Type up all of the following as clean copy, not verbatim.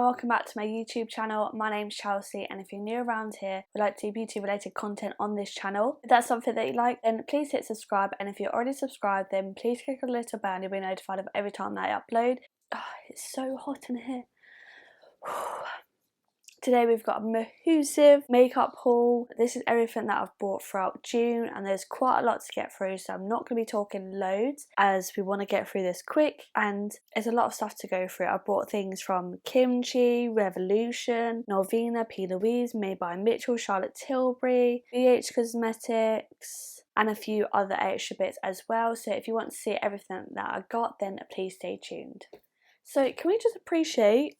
welcome back to my YouTube channel. My name's Chelsea, and if you're new around here, would like to do beauty related content on this channel. If that's something that you like, then please hit subscribe, and if you're already subscribed, then please click on the little bell and you'll be notified of every time that I upload. Oh, it's so hot in here. Today we've got a massive makeup haul. This is everything that I've bought throughout June, and there's quite a lot to get through, so I'm not going to be talking loads as we want to get through this quick, and there's a lot of stuff to go through. I bought things from Kimchi, Revolution, Novena, P. Louise, Made by Mitchell, Charlotte Tilbury, BH Cosmetics, and a few other extra bits as well. So if you want to see everything that I got, then please stay tuned. So can we just appreciate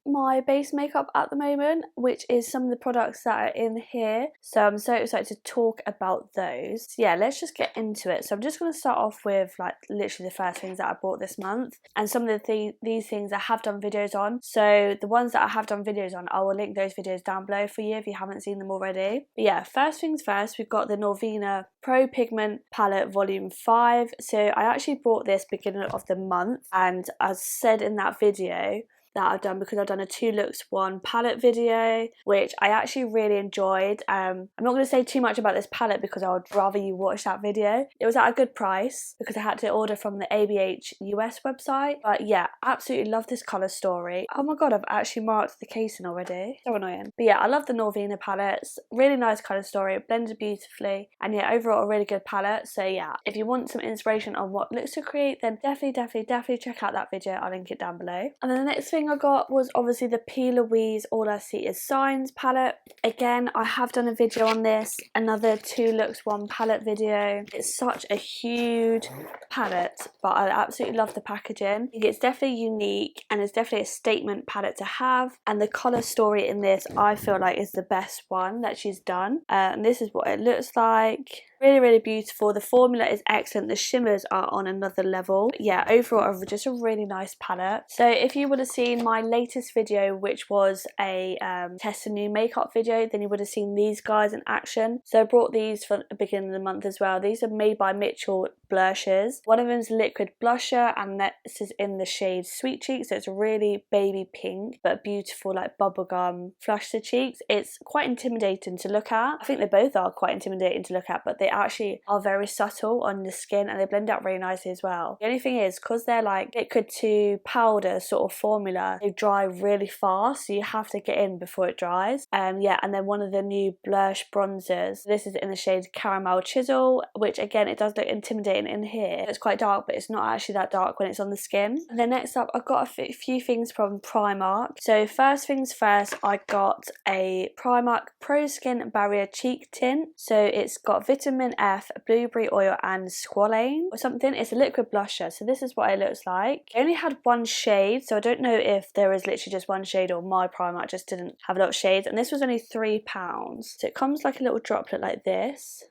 my base makeup at the moment, which is some of the products that are in here, so I'm so excited to talk about those. So yeah, let's just get into it. So I'm just going to start off with like literally the first things that I bought this month, and some of these things I have done videos on. So the ones that I have done videos on, I will link those videos down below for you if you haven't seen them already. But yeah, first things first, we've got the Novena Pro Pigment Palette Volume 5. So I actually bought this beginning of the month, and as said in that video that I've done, because I've done a 2 looks 1 palette video, which I actually really enjoyed. I'm not going to say too much about this palette because I would rather you watch that video. It was at a good price because I had to order from the ABH US website. But yeah, absolutely love this colour story. Oh my god, I've actually marked the casing already. So annoying. But yeah, I love the Novena palettes. Really nice colour story. It blended beautifully. And yeah, overall a really good palette. So yeah, if you want some inspiration on what looks to create, then definitely check out that video. I'll link it down below. And then the next thing I got was obviously the P. Louise All I See Is Signs palette. Again, I have done a video on this, another 2 looks 1 palette video. It's such a huge palette, but I absolutely love the packaging. I think it's definitely unique, and it's definitely a statement palette to have, and the colour story in this I feel like is the best one that she's done. And this is what it looks like. Really beautiful. The formula is excellent. The shimmers are on another level. Yeah, overall just a really nice palette. So if you would have seen my latest video, which was a test a new makeup video, then you would have seen these guys in action. So I brought these for the beginning of the month as well. These are Made by Mitchell blushes. One of them is liquid blusher, and this is in the shade Sweet Cheeks. So it's really baby pink but beautiful, like bubblegum flush to cheeks. It's quite intimidating to look at. I think they both are quite intimidating to look at, but they actually are very subtle on the skin, and they blend out really nicely as well. The only thing is, because they're like liquid to powder sort of formula, they dry really fast, so you have to get in before it dries. Yeah, and then one of the new blush bronzers, this is in the shade Caramel Chisel, which again, it does look intimidating in here. It's quite dark, but it's not actually that dark when it's on the skin. And then next up, I've got a few things from Primark. So first things first, I got a Primark Pro Skin Barrier Cheek Tint. So it's got vitamin F, blueberry oil and squalane or something. It's a liquid blusher, so this is what it looks like. I only had one shade, so I don't know if there is literally just one shade or my Primark just didn't have a lot of shades, and this was only £3. So it comes like a little droplet like this.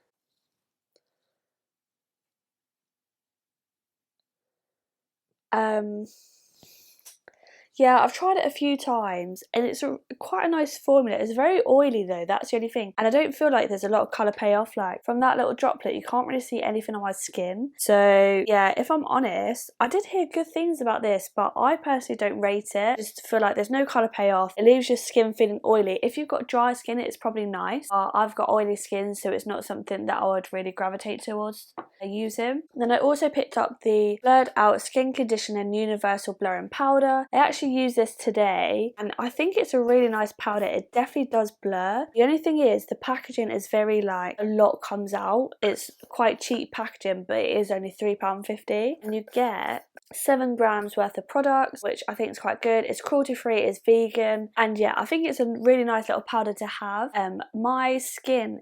Yeah, I've tried it a few times, and it's quite a nice formula. It's very oily though, that's the only thing. And I don't feel like there's a lot of colour payoff. Like from that little droplet, you can't really see anything on my skin. So yeah, if I'm honest, I did hear good things about this, but I personally don't rate it. Just feel like there's no colour payoff. It leaves your skin feeling oily. If you've got dry skin, it's probably nice. I've got oily skin, so it's not something that I would really gravitate towards using. And then I also picked up the Blurred Out Skin Conditioner Universal Blurring Powder. I actually used this today, and I think it's a really nice powder. It definitely does blur. The only thing is the packaging is very like a lot comes out. It's quite cheap packaging, but it is only £3.50, and you get 7 grams worth of products, which I think is quite good. It's cruelty free, it's vegan, and yeah, I think it's a really nice little powder to have. My skin,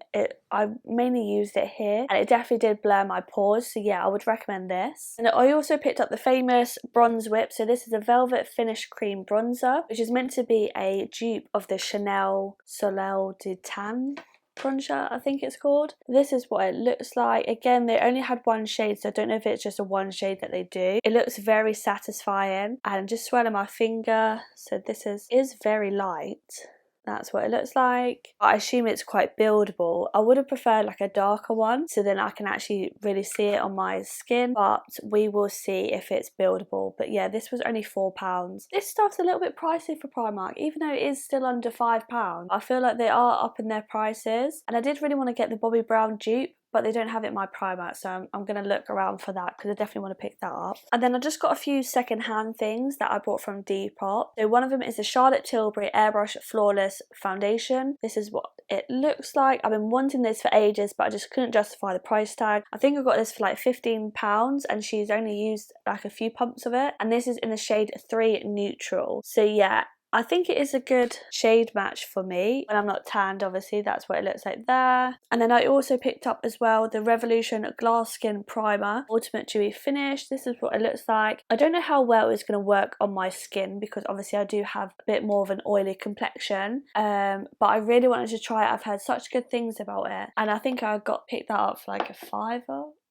I mainly used it here, and it definitely did blur my pores, so yeah, I would recommend this. And I also picked up the famous Bronze Whip. So this is a velvet finish cream bronzer, which is meant to be a dupe of the Chanel Soleil de Tan bronzer, I think it's called. This is what it looks like. Again, they only had one shade, so I don't know if it's just a one shade that they do. It looks very satisfying, and just swelling my finger. So this is very light. That's what it looks like. I assume it's quite buildable. I would have preferred like a darker one so then I can actually really see it on my skin, but we will see if it's buildable. But yeah, this was only £4. This stuff's a little bit pricey for Primark, even though it is still under £5. I feel like they are up in their prices, and I did really want to get the Bobbi Brown dupe, but they don't have it in my Primark, so I'm going to look around for that because I definitely want to pick that up. And then I just got a few second-hand things that I bought from Depop. So one of them is the Charlotte Tilbury Airbrush Flawless Foundation. This is what it looks like. I've been wanting this for ages, but I just couldn't justify the price tag. I think I got this for like £15, and she's only used like a few pumps of it. And this is in the shade 3 Neutral. So yeah, I think it is a good shade match for me when I'm not tanned. Obviously that's what it looks like there. And then I also picked up as well the Revolution Glass Skin Primer Ultimate Dewy Finish. This is what it looks like. I don't know how well it's going to work on my skin because obviously I do have a bit more of an oily complexion, but I really wanted to try it. I've heard such good things about it, and I think I picked that up for like a £5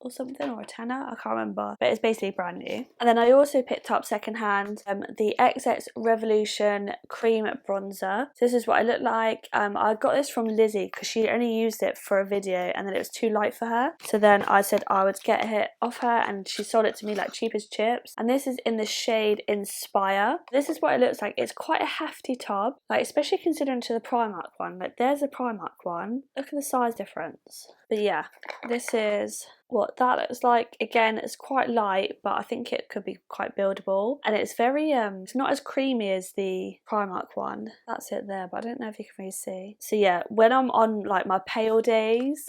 or something, or a tenner, I can't remember, but it's basically brand new. And then I also picked up secondhand the XX Revolution Cream Bronzer. So this is what I look like. I got this from Lizzie because she only used it for a video and then it was too light for her, so then I said I would get it off her, and she sold it to me like cheap as chips. And this is in the shade Inspire. This is what it looks like. It's quite a hefty tub, like especially considering to the Primark one. Like there's a Primark one, look at the size difference. But yeah, this is what that looks like. Again, it's quite light, but I think it could be quite buildable, and it's very it's not as creamy as the Primark one. That's it there, but I don't know if you can really see. So yeah, when I'm on like my pale days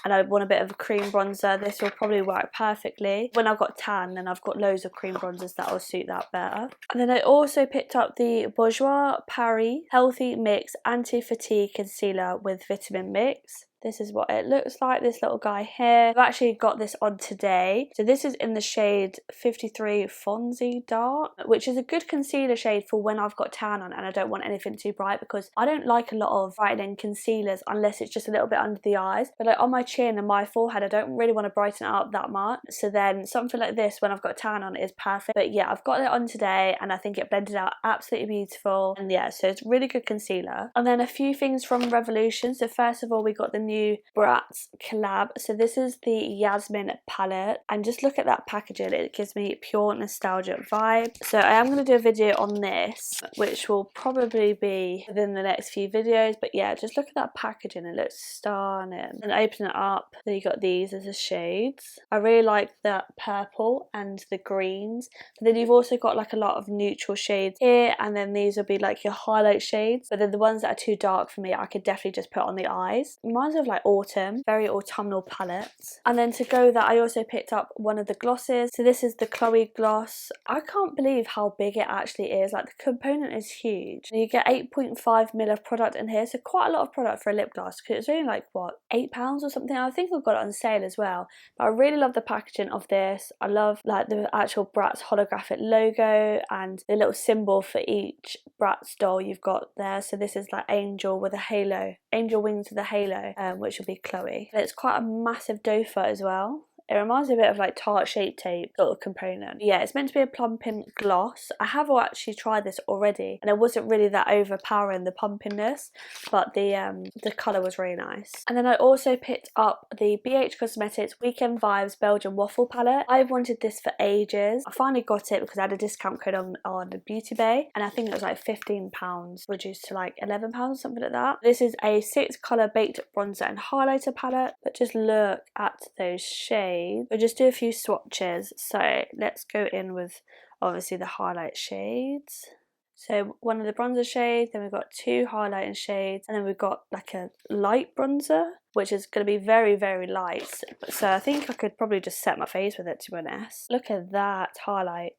and I want a bit of a cream bronzer, this will probably work perfectly. When I've got tan, then I've got loads of cream bronzers that will suit that better. And then I also picked up the Bourgeois Parry Healthy Mix Anti-Fatigue Concealer with Vitamin Mix. This is what it looks like, this little guy here. I've actually got this on today. So this is in the shade 53 Fonzie Dark, which is a good concealer shade for when I've got tan on and I don't want anything too bright, because I don't like a lot of brightening concealers unless it's just a little bit under the eyes. But like on my chin and my forehead, I don't really want to brighten it up that much. So then something like this when I've got tan on is perfect. But yeah, I've got it on today and I think it blended out absolutely beautiful. And yeah, so it's really good concealer. And then a few things from Revolution. So first of all, we got the new Bratz collab. So this is the Yasmin Palette, and just look at that packaging, it gives me pure nostalgic vibe. So I am going to do a video on this, which will probably be within the next few videos, but yeah, just look at that packaging, it looks stunning. And open it up, so you got these as the shades. I really like that purple and the greens, but then you've also got like a lot of neutral shades here, and then these will be like your highlight shades, but then the ones that are too dark for me I could definitely just put on the eyes. Reminds me of like autumn, very autumnal palettes. And then to go with that, I also picked up one of the glosses. So this is the Chloe gloss. I can't believe how big it actually is. Like the component is huge. And you get 8.5ml of product in here, so quite a lot of product for a lip gloss, because it's only like what, £8 or something. I think I've got it on sale as well. But I really love the packaging of this. I love like the actual Bratz holographic logo and the little symbol for each Bratz doll you've got there. So this is like angel with a halo, angel wings with a halo, which will be Chloe. And it's quite a massive doe foot as well. It reminds me a bit of like Tarte Shape Tape sort of component. Yeah, it's meant to be a plumping gloss. I have actually tried this already and it wasn't really that overpowering, the pumpiness, but the colour was really nice. And then I also picked up the BH Cosmetics Weekend Vibes Belgian Waffle Palette. I've wanted this for ages. I finally got it because I had a discount code on Beauty Bay, and I think it was like £15 reduced to like £11, something like that. This is a 6-colour baked bronzer and highlighter palette, but just look at those shades. We'll just do a few swatches. So let's go in with obviously the highlight shades. So one of the bronzer shades, then we've got 2 highlighting shades, and then we've got like a light bronzer, which is going to be very, very light. So I think I could probably just set my face with it, to be honest. Look at that highlight.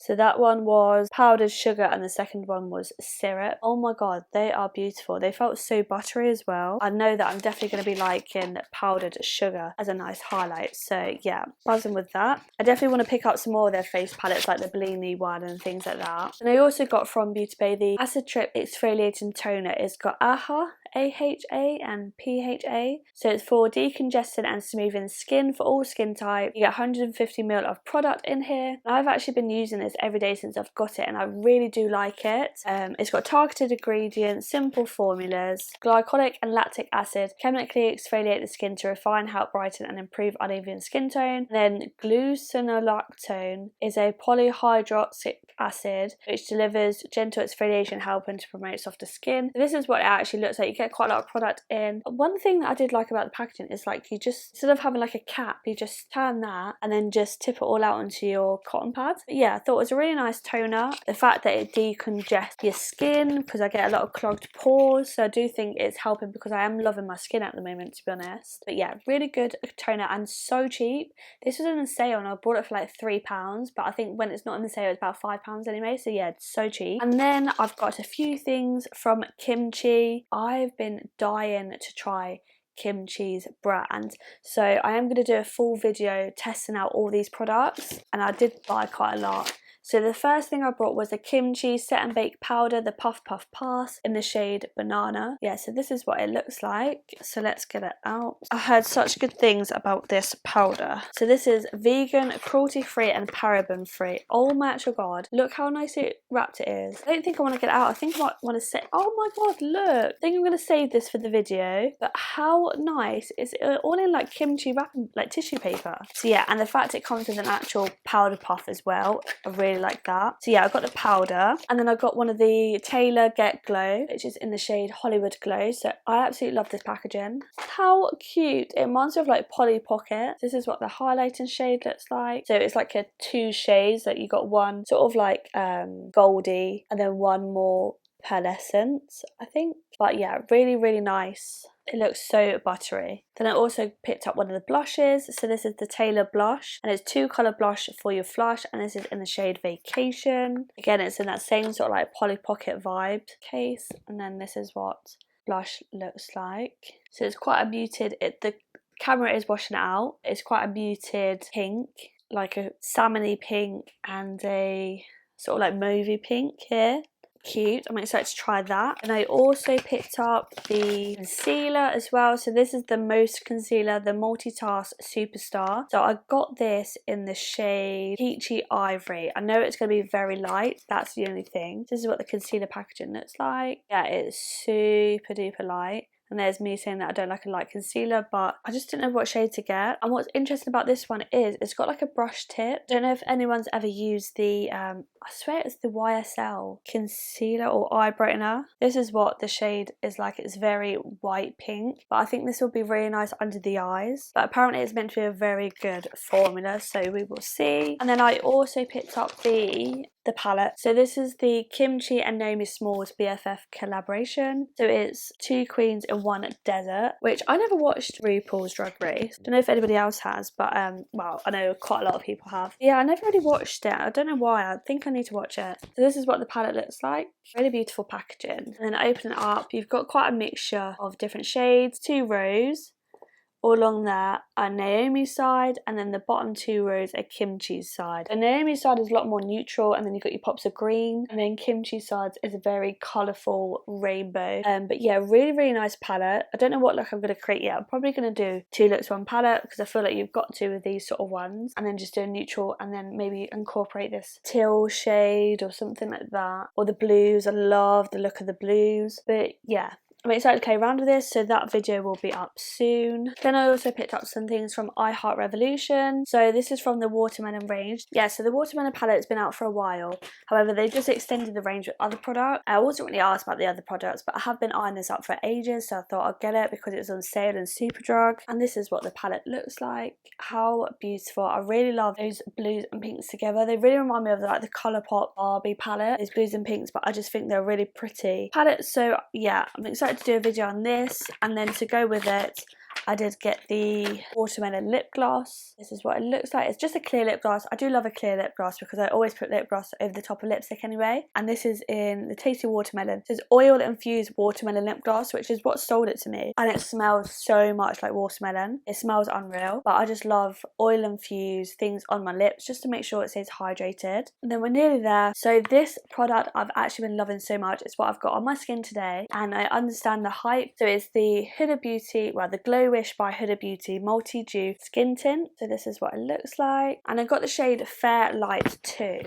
So that one was powdered sugar and the second one was syrup. Oh my god, they are beautiful. They felt so buttery as well. I know that I'm definitely going to be liking powdered sugar as a nice highlight. So yeah, buzzing with that. I definitely want to pick up some more of their face palettes like the Bellini one and things like that. And I also got from Beauty Bay the Acid Trip Exfoliating Toner. It's got AHA, AHA and PHA. So it's for decongesting and smoothing skin for all skin type. You get 150ml of product in here. And I've actually been using this every day since I've got it, and I really do like it. It's got targeted ingredients, simple formulas, glycolic and lactic acid chemically exfoliate the skin to refine, help brighten and improve uneven skin tone. And then gluconolactone is a polyhydroxy acid which delivers gentle exfoliation, helping to promote softer skin. So this is what it actually looks like. You get quite a lot of product in. One thing that I did like about the packaging is like, you just, instead of having like a cap, you just turn that and then just tip it all out onto your cotton pads. But yeah, I thought it was a really nice toner. The fact that it decongests your skin, because I get a lot of clogged pores, so I do think it's helping because I am loving my skin at the moment, to be honest. But yeah, really good toner and so cheap. This was on a sale and I bought it for like £3, but I think when it's not in the sale it's about £5 anyway, so yeah, it's so cheap. And then I've got a few things from Kimchi. I've been dying to try Kimchi's brand, so I am going to do a full video testing out all these products, and I did buy quite a lot. So the first thing I brought was the Kimchi Set and Bake Powder, the Puff Puff Pass in the shade Banana. Yeah, so this is what it looks like. So let's get it out. I heard such good things about this powder. So this is vegan, cruelty-free and paraben-free. Oh my actual god, look how nicely wrapped it is. I don't think I want to get it out. I think I might want to say, oh my god, look. I think I'm going to save this for the video. But how nice. It's all in like kimchi wrapping, like tissue paper. So yeah, and the fact it comes with an actual powder puff as well. I really like that. So yeah, I got the powder, and then I got one of the Taylor Get Glow, which is in the shade Hollywood Glow. So I absolutely love this packaging. How cute. It reminds me of like Polly Pocket. This is what the highlighting shade looks like. So it's like a 2 shades, that you got one sort of like goldy and then one more pearlescent, I think. But yeah, really, really nice. It looks so buttery. Then I also picked up one of the blushes. So this is the Taylor blush, and it's 2-color blush for your flush, and this is in the shade Vacation. Again, it's in that same sort of like Polly Pocket vibe case. And then this is what blush looks like. So it's quite a muted, the camera is washing it out. It's quite a muted pink, like a salmony pink and a sort of like mauvey pink here. Cute. I'm excited to try that. And I also picked up the concealer as well. So this is the Most Concealer, the Multitask Superstar. So I got this in the shade Peachy Ivory. I know it's going to be very light, that's the only thing. This is what the concealer packaging looks like. Yeah, it's super duper light. And there's me saying that I don't like a light concealer, but I just didn't know what shade to get. And what's interesting about this one is it's got like a brush tip. I don't know if anyone's ever used the, I swear it's the YSL concealer or eye brightener. This is what the shade is like. It's very white pink, but I think this will be really nice under the eyes. But apparently it's meant to be a very good formula, so we will see. And then I also picked up the palette. So this is the Kimchi and Naomi Smalls BFF collaboration. So it's 2 queens in 1 desert, which I never watched RuPaul's Drag Race. Don't know if anybody else has, but well, I know quite a lot of people have. Yeah, I never really watched it. I don't know why. I think I need to watch it. So this is what the palette looks like. Really beautiful packaging. And then open it up, you've got quite a mixture of different shades, 2 rows. All along there are Naomi's side, and then the bottom 2 rows are Kimchi's side. And Naomi's side is a lot more neutral, and then you've got your pops of green, and then Kimchi's side is a very colourful rainbow. But yeah, really, really nice palette. I don't know what look I'm going to create yet. I'm probably going to do 2 looks 1 palette, because I feel like you've got to with these sort of ones, and then just do a neutral, and then maybe incorporate this teal shade or something like that, or the blues. I love the look of the blues. But yeah, I'm excited to play around with this, so that video will be up soon. Then I also picked up some things from I Heart Revolution. So this is from the Watermelon range. Yeah, so the Watermelon palette has been out for a while. However, they just extended the range with other products. I wasn't really asked about the other products, but I have been eyeing this up for ages, so I thought I'd get it because it was on sale in Superdrug. And this is what the palette looks like. How beautiful. I really love those blues and pinks together. They really remind me of like the Colourpop Barbie palette. These blues and pinks, but I just think they're really pretty palettes. So yeah, I'm excited to do a video on this, and then to go with it I did get the watermelon lip gloss. This is what it looks like. It's just a clear lip gloss. I do love a clear lip gloss because I always put lip gloss over the top of lipstick anyway. And this is in the Tasty Watermelon. It says oil infused watermelon lip gloss, which is what sold it to me. And it smells so much like watermelon. It smells unreal. But I just love oil infused things on my lips just to make sure it stays hydrated. And then we're nearly there. So this product I've actually been loving so much. It's what I've got on my skin today. And I understand the hype. So it's the Huda Beauty, well, the Glow Wish by Huda Beauty Multi Dew Skin Tint. So this is what it looks like. And I got the shade Fair Light 2,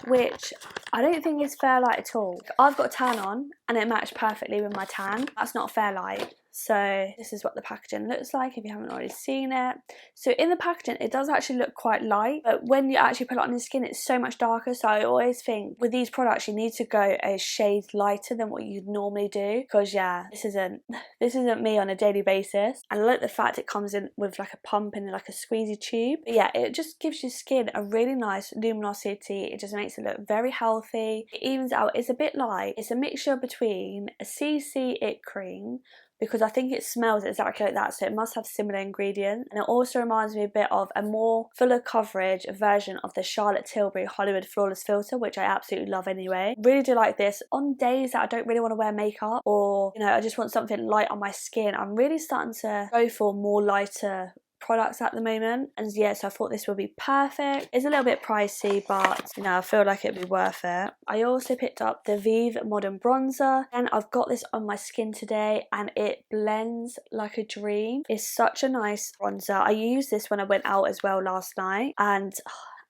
which I don't think is fair light at all. I've got a tan on and it matched perfectly with my tan. That's not fair light. So this is what the packaging looks like if you haven't already seen it. So in the packaging it does actually look quite light, but when you actually put it on your skin it's so much darker. So I always think with these products you need to go a shade lighter than what you'd normally do, because yeah, this isn't me on a daily basis. And I like the fact it comes in with like a pump and like a squeezy tube. But yeah, it just gives your skin a really nice luminosity. It just makes it look very healthy. It evens out. It's a bit light. It's a mixture between a CC It cream, because I think it smells exactly like that, so it must have similar ingredients. And it also reminds me a bit of a more fuller coverage version of the Charlotte Tilbury Hollywood Flawless Filter, which I absolutely love anyway. Really do like this on days that I don't really want to wear makeup, or you know, I just want something light on my skin. I'm really starting to go for more lighter products at the moment, and yeah, so I thought this would be perfect. It's a little bit pricey, but you know, I feel like it'd be worth it. I also picked up the Vive Modern Bronzer, and I've got this on my skin today and it blends like a dream. It's such a nice bronzer. I used this when I went out as well last night and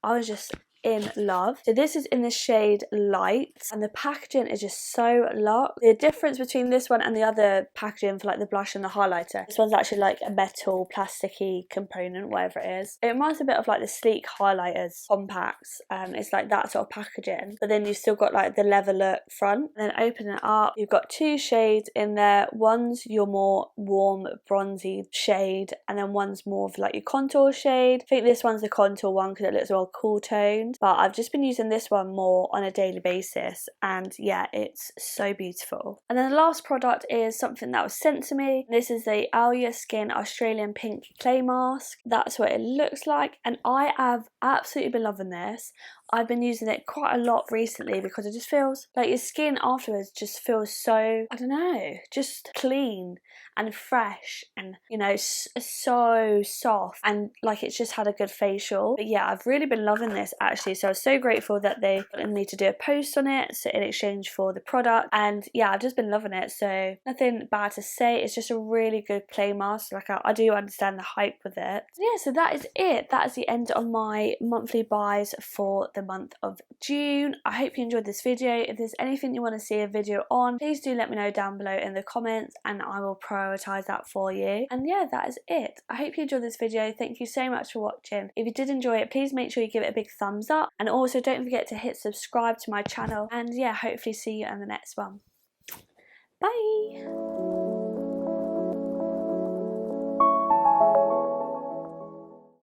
I was just in love. So this is in the shade Light, and the packaging is just so luxe. The difference between this one and the other packaging for like the blush and the highlighter, this one's actually like a metal plasticky component, whatever it is. It reminds me a bit of like the Sleek highlighters compacts. It's like that sort of packaging, but then you've still got like the leather look front. And then open it up, you've got two shades in there. One's your more warm bronzy shade, and then one's more of like your contour shade. I think this one's the contour one because it looks more cool toned, but I've just been using this one more on a daily basis, and yeah, it's so beautiful. And then the last product is something that was sent to me. This is the Alia Skin Australian Pink Clay Mask. That's what it looks like, and I have absolutely been loving this. I've been using it quite a lot recently because it just feels like your skin afterwards just feels so, I don't know, just clean and fresh, and you know, so soft, and like it's just had a good facial. But yeah, I've really been loving this actually, so I was so grateful that they wanted me to do a post on it, so in exchange for the product. And yeah, I've just been loving it, so nothing bad to say. It's just a really good clay mask. Like I do understand the hype with it. So yeah, so that is it. That is the end of my monthly buys for the month of June. I hope you enjoyed this video. If there's anything you want to see a video on, please do let me know down below in the comments and I will prioritize that for you. And yeah, that is it. I hope you enjoyed this video. Thank you so much for watching. If you did enjoy it, please make sure you give it a big thumbs up, and also don't forget to hit subscribe to my channel. And yeah, hopefully see you in the next one. Bye.